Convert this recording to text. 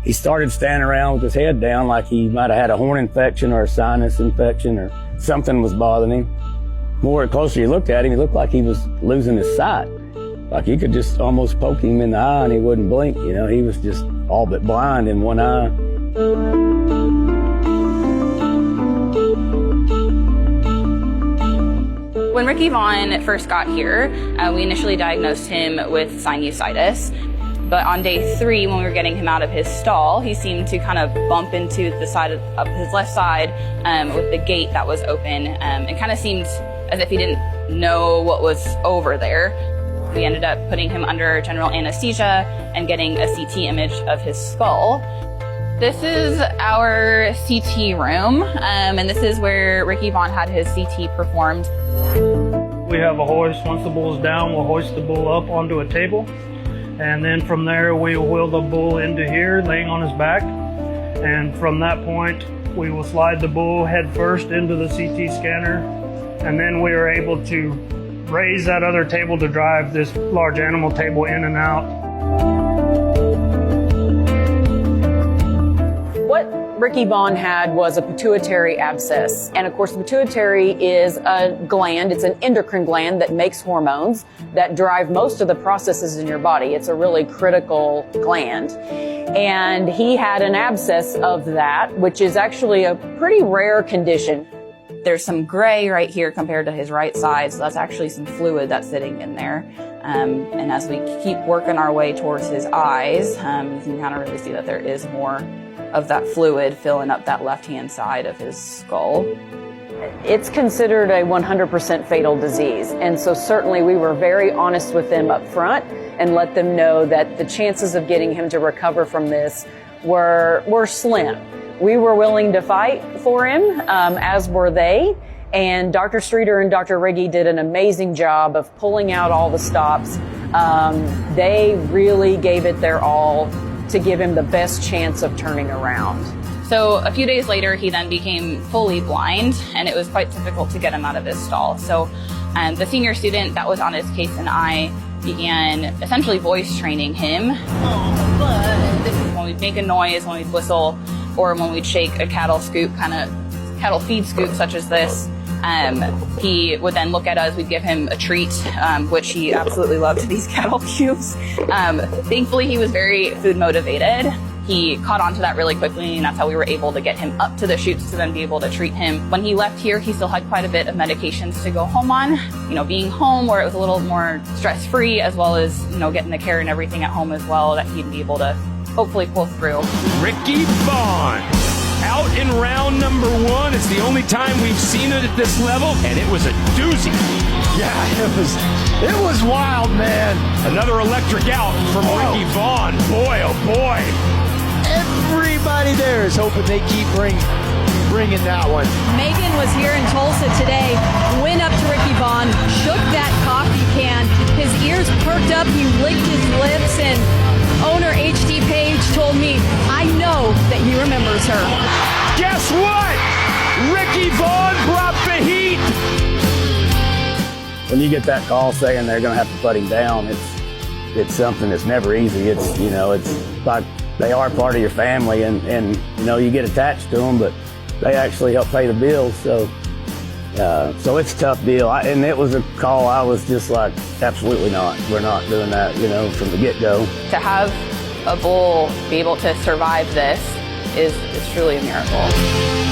He started standing around with his head down like he might have had a horn infection or a sinus infection or something was bothering him. More closer you looked at him, he looked like he was losing his sight. Like you could just almost poke him in the eye and he wouldn't blink. You know, he was just all but blind in one eye. When Ricky Vaughn first got here, we initially diagnosed him with sinusitis. But on day 3, when we were getting him out of his stall, he seemed to kind of bump into the side of his left side with the gate that was open. It kind of seemed as if he didn't know what was over there. We ended up putting him under general anesthesia and getting a CT image of his skull. This is our CT room, and this is where Ricky Vaughn had his CT performed. We have a hoist. Once the bull is down, we'll hoist the bull up onto a table. And then from there, we will wheel the bull into here, laying on his back. And from that point, we will slide the bull head first into the CT scanner. And then we are able to raise that other table to drive this large animal table in and out. What Ricky Vaughn had was a pituitary abscess. And of course, the pituitary is a gland, it's an endocrine gland that makes hormones that drive most of the processes in your body. It's a really critical gland. And he had an abscess of that, which is actually a pretty rare condition. There's some gray right here compared to his right side, so that's actually some fluid that's sitting in there. And as we keep working our way towards his eyes, you can kind of really see that there is more of that fluid filling up that left-hand side of his skull. It's considered a 100% fatal disease, and so certainly we were very honest with them up front and let them know that the chances of getting him to recover from this were slim. We were willing to fight for him, as were they, and Dr. Streeter and Dr. Riggy did an amazing job of pulling out all the stops. They really gave it their all to give him the best chance of turning around. So a few days later, he then became fully blind, and it was quite difficult to get him out of his stall. So the senior student that was on his case and I began essentially voice training him. Oh, bud. This is when we'd make a noise, when we'd whistle, or when we'd shake a cattle scoop, kind of cattle feed scoop such as this. He would then look at us, we'd give him a treat, which he absolutely loved, these cattle cubes. Thankfully, he was very food motivated. He caught on to that really quickly, and that's how we were able to get him up to the chutes to then be able to treat him. When he left here, he still had quite a bit of medications to go home on. You know, being home where it was a little more stress-free, as well as, you know, getting the care and everything at home as well, that he'd be able to hopefully pull through. Ricky Vaughn, out in round number 1. It's the only time we've seen it at this level, and it was a doozy. Yeah, it was wild, man. Another electric out from Ricky Vaughn. Boy, oh boy. Everybody there is hoping they keep bringing that one. Megan was here in Tulsa today, went up to Ricky Vaughn, shook that coffee can, his ears perked up, he licked his lips, and owner H.D. Page told me, I know that he remembers her. Guess what? Ricky Vaughn brought the heat. When you get that call saying they're going to have to put him down, it's something that's never easy. It's, you know, it's like they are part of your family, and you know, you get attached to them, but they actually help pay the bills. So it's a tough deal. And it was a call I was just like, absolutely not. We're not doing that, you know, from the get-go. To have a bull be able to survive this is truly a miracle.